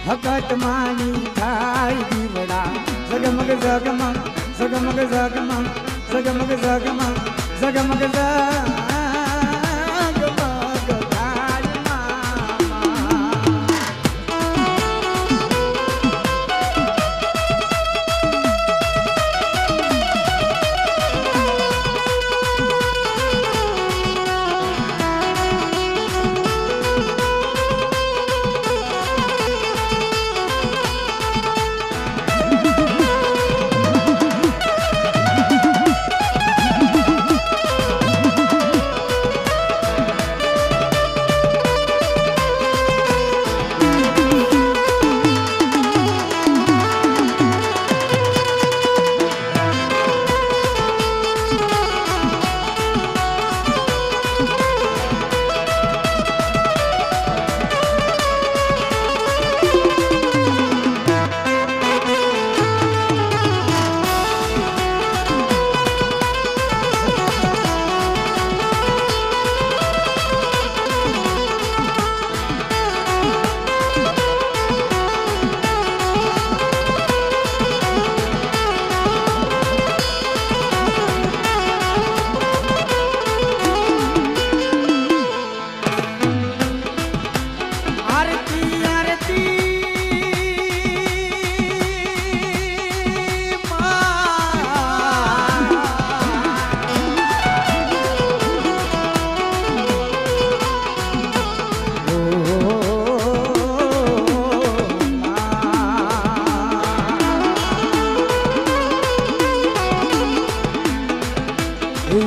હકત માની થાય દીવડા જગમગ જગમગ જગમગ જગમગ જગમગ જગમગ જગમગ જગમગ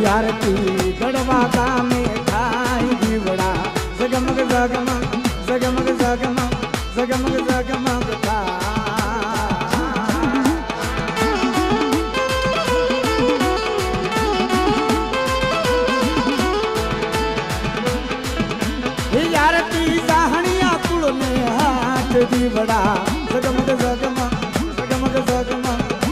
આરતી ગડવા ગામે થાય દીવડા જગમગ જગમગ જગમગ જગમગ જગમગ જગમગ આરતી સાહણિયા કુળ ને હાથ દીવડા જગમગ જગમગ જગમગ જગમગ જગમગ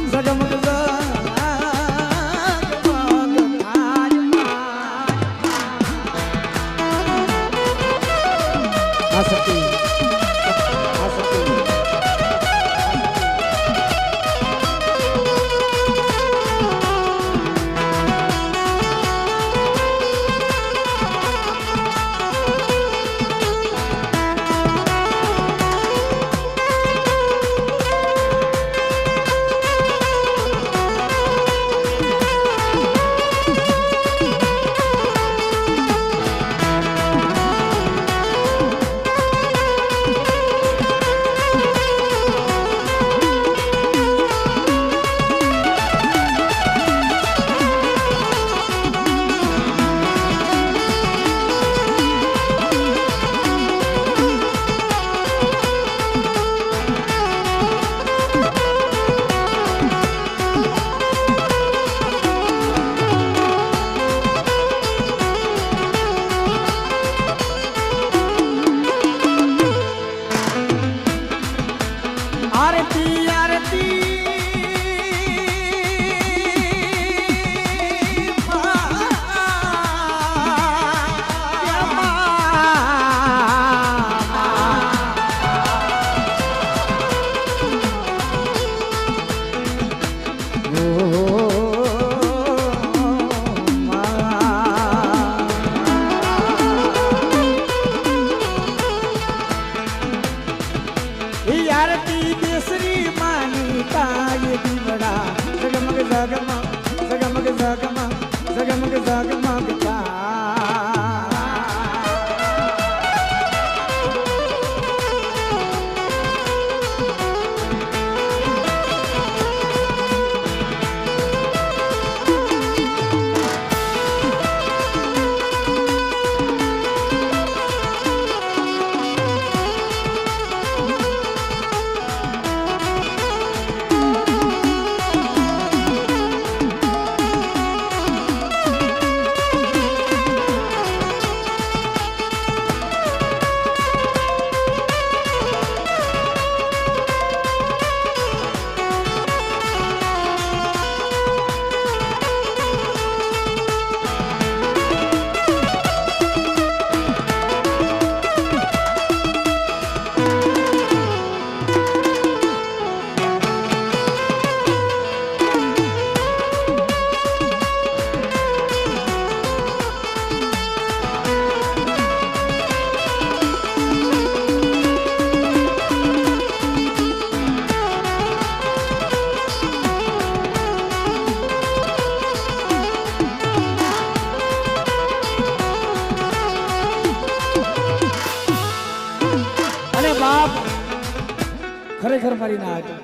ખરેખર મારી ના હતી.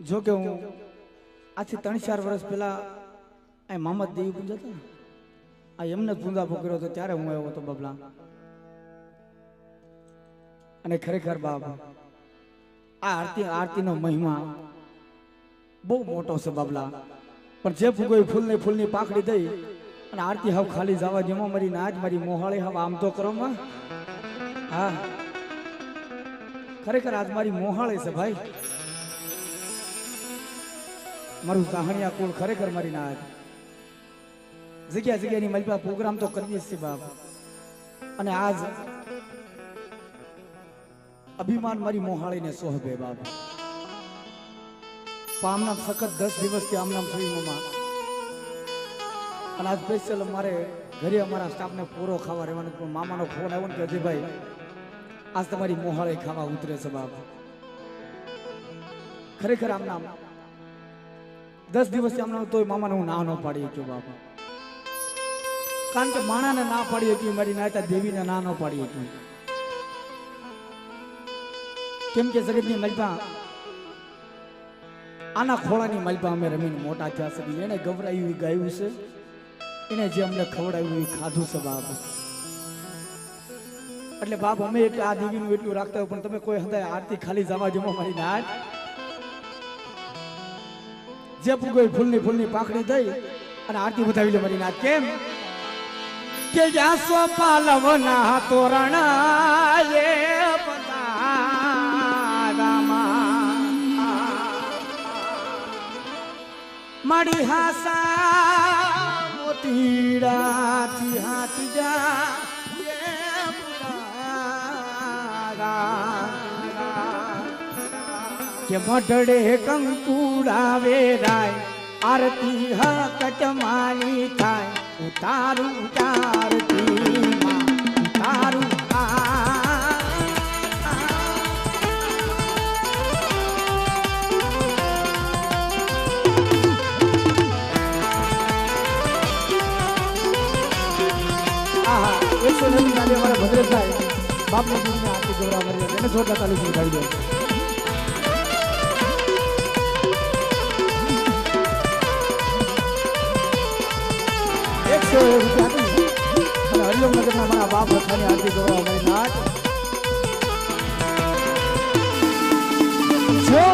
જો કે હું આજથી 3-4 વર્ષ પહેલા આ મામદ દેવી પૂજા હતા ને, આ એમને પૂંદા પકડ્યો હતો ત્યારે હું આવ્યો હતો બબલા. અને ખરેખર બાપ આ આરતીનો મહિમા બહુ મોટો છે બાબલા. પણ જે ફૂગો ફૂલની પાકડી દઈ અને આરતી હાવ ખાલી જવા જેમાં મારી નાચ મારી મોહાળી હાવ આમ તો કરો માં. હા ખરેખર આજ મારી મોહાળી છે ભાઈ, મારું સાહણિયા કુળ ખરેખર મારી નાચ. જગ્યાની મારી પાસે પ્રોગ્રામ તો કરીએ છીએ બાપ. અને આજ અભિમાન મારી મોહાળીને સોહબે બાપ. આમનામ સખત 10 દિવસથી આમનામ થઈ મમ્મા. અને આજ સ્પેશિયલ મારે ઘરે અમારા સ્ટાફને પૂરો ખાવા રહેવાનું, પણ મામાનો ફોન આવ્યો ને કે અજયભાઈ આજ તમારી મોહાળી ખાવા ઉતરે છે બાપ. ખરેખર આમનામ 10 દિવસથી આમનામ તોય મામાને હું ના ન પાડી શક્યો બાપ. કારણ કે માણાને ના પાડી હતી મારી નાતા દેવીને ના ન પાડી હતી. કેમ કે જગતની મલપા આના ખોળાની મલપા અમે રમીને મોટા થયા છે. એને ગવરાયું ગાયું છે, એને જે અમને ખવડાવ્યું એ ખાધું છે બાપ. એટલે બાપ અમે એટલે આ દેવીનું એટલું રાખતા હોય, પણ તમે કોઈ હદાય આરતી ખાલી જવા જેમાં મારી નાચ જે કોઈ ફૂલની પાખડી દઈ અને આરતી બતાવી લે મારી નાચ. કેમ કે જાસો પાલવના તોરણા એ મારી હાસા મોતીડા થી હાથ જા કે મઢડે કંકુડા વેરાય આરતી હકત માની થાય. ઉતારું આરતી માં ઉતારું ભદ્રભાઈ બાપને આરતી ગૌરા મરી એને જોરદાર તાલીમ ઉઠાવી દો. અને હરિઓમ નગરના મારા બાપ રખાની આરતી ગૌરા મરી નાટ જો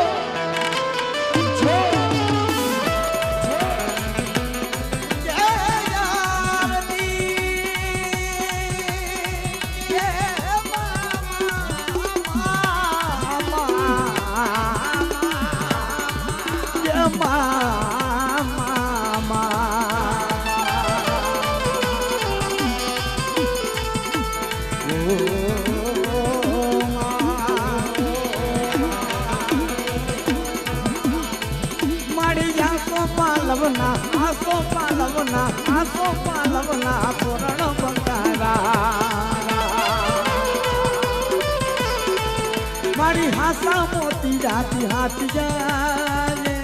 આસો પાલવના પૂરણ બંગારા મારી હાસા મોતી રાતી હાથ જાને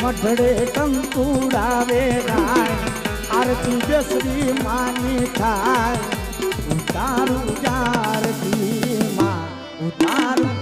મઢડે કંકુડાવે રાય આરતી બેસરી માની થાય. ઉતારું જારતી માં ઉતારું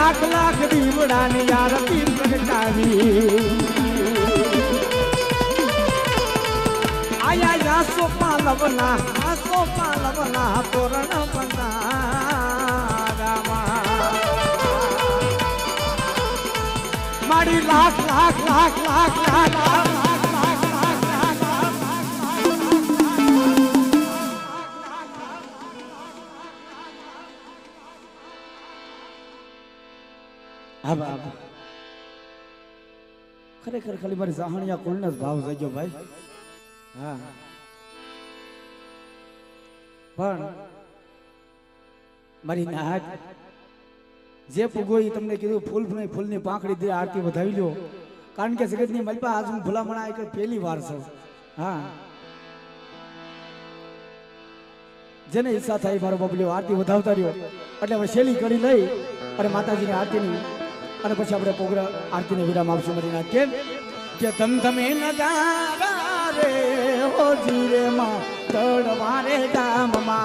लाख लाख दीवड़ा ने आरती प्रगटावी आया या सोपा लवना तोरण बना रामा मारी लाख लाख लाख लाख लाख अब खरेखर खाली मारी जाहणिया कोणने भाव जाग्यो भाई हाँ पण मारी नाहक जे पुगोई तमने कीधुं फूलनी પાંખડી દે આરતી વધાવી લ્યો કારણ કે જગતની મલપા આજ હું ભલામણા એક પહેલી વાર છું હા જેને ઈચ્છા થાય મારો બબલ્યો આરતી વધાવતા રહ્યો એટલે હવે શેલી કરી લઈ અને માતાજીની આરતીની અને પછી આપણે પ્રોગ્રામ આરતીને વિરામ આપશું મરીના કેમ કે ધમધમે નજારા રે હો જીરે માં તડવારે ગામમાં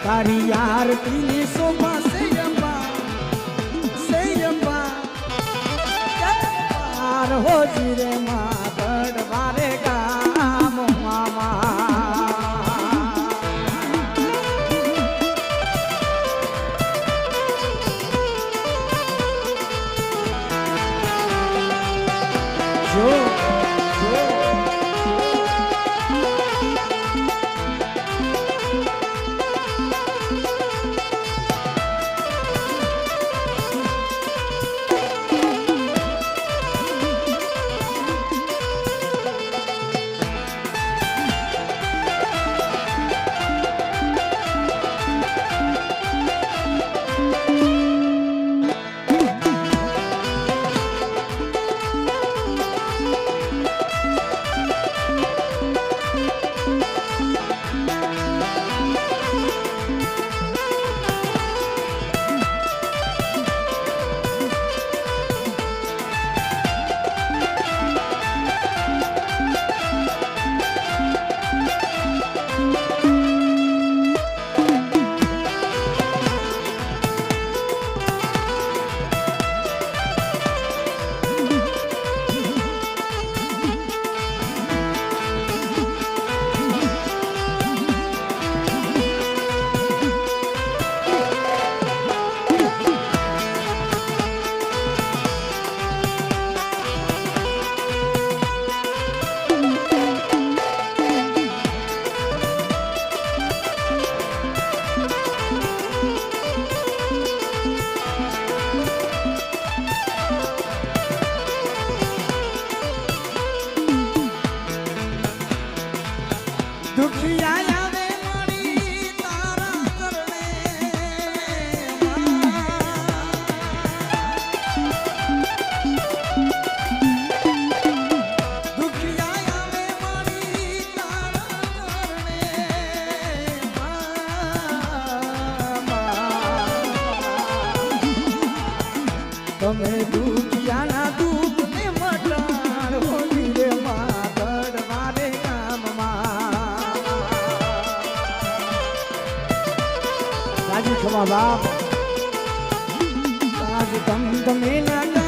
तारी आरती सोमा सेयम्बा पार हो जीरे माँ दरबारे गाम मामा जो તમે દુખિયાના દુઃખને મટાડ હોલી રે માં દરબારે ગામમાં રાજી ખમા બાપ આજ તમે ના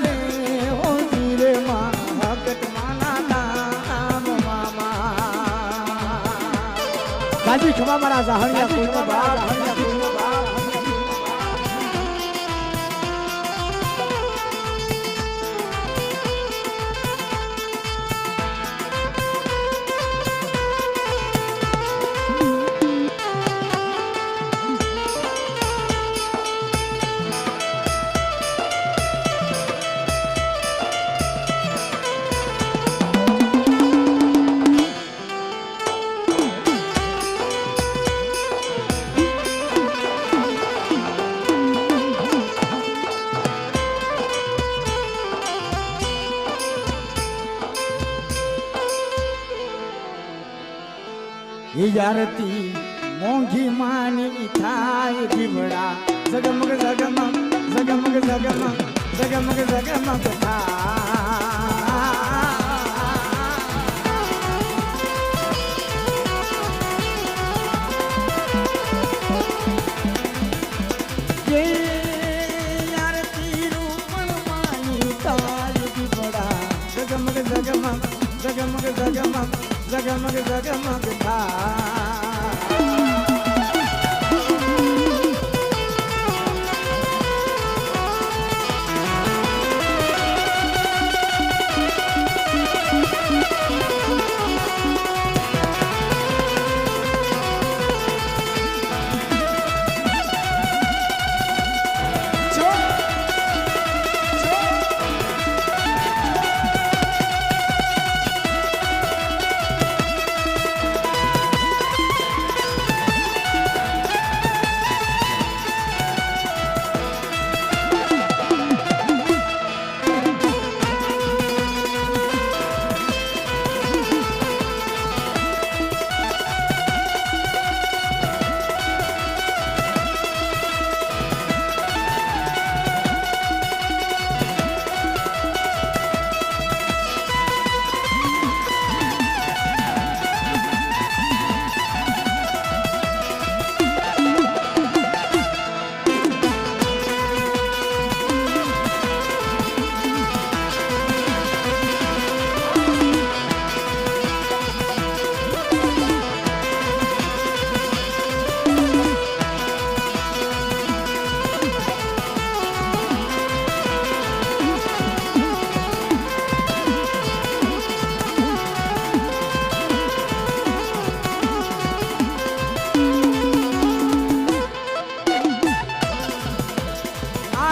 રે હોલી રે માં ભગત માના નામ મામા રાજી ખમા મારા જાહણિયા કોઈનો બાપ आरती मोंघी मानी थाय दीवड़ा जगमग जगमग जगमग जगमग जगमग जगमग था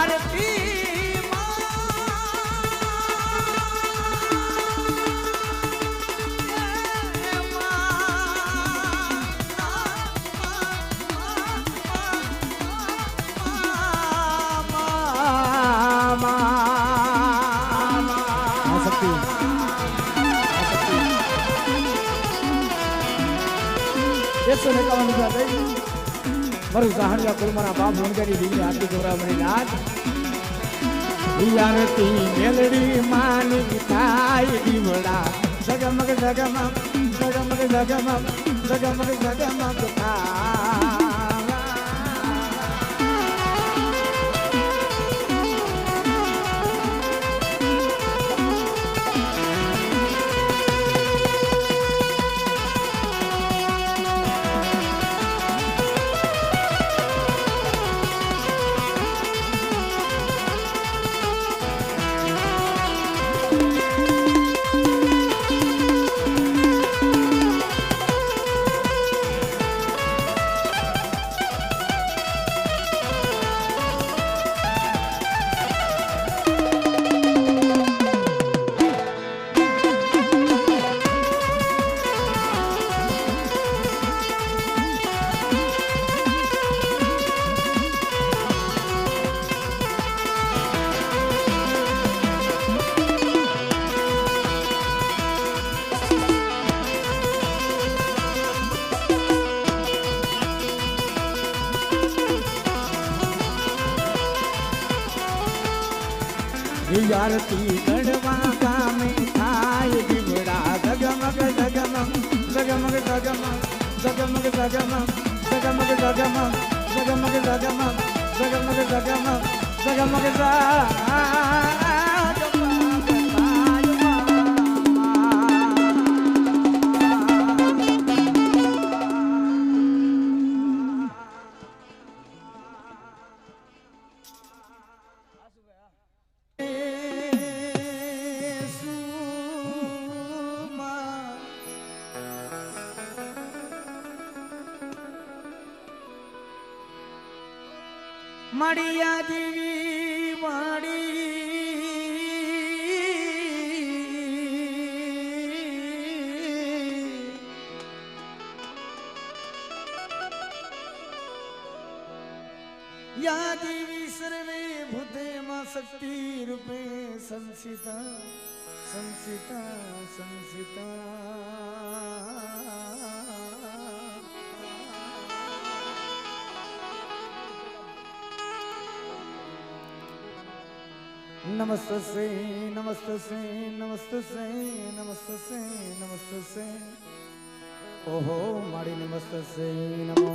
आरती एक सौ 51 रुपया दे मरु सहानिया कुल मरा बाप होनगरी दी आरती गोरा मरी नाच आरती मेलड़ी मानी थाई दीवड़ा जगमग जगमग जगमग जगमग जगमग जगमग था आरती गढ़वा गामे थाय दीवड़ा जगमग जगमग जगमग जगमग जगमग जगमग जगमग जगमग जगमग जगमग जगमग जगमग जगमग जगमग मड़िया देवी माड़ी या देवी सर्वे भूते मां शक्ति रूपे संसिता संसिता संसिता नमस्ते से नमस्ते से नमस्ते से नमस्ते से नमस्ते से ओहो माड़ी नमस्ते से नमो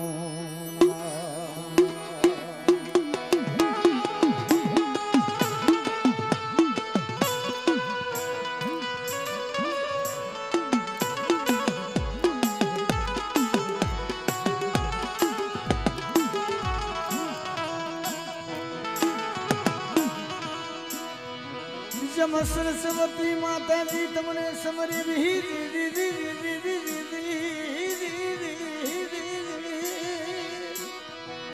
सरस्वती माता जी तुमने समरे भी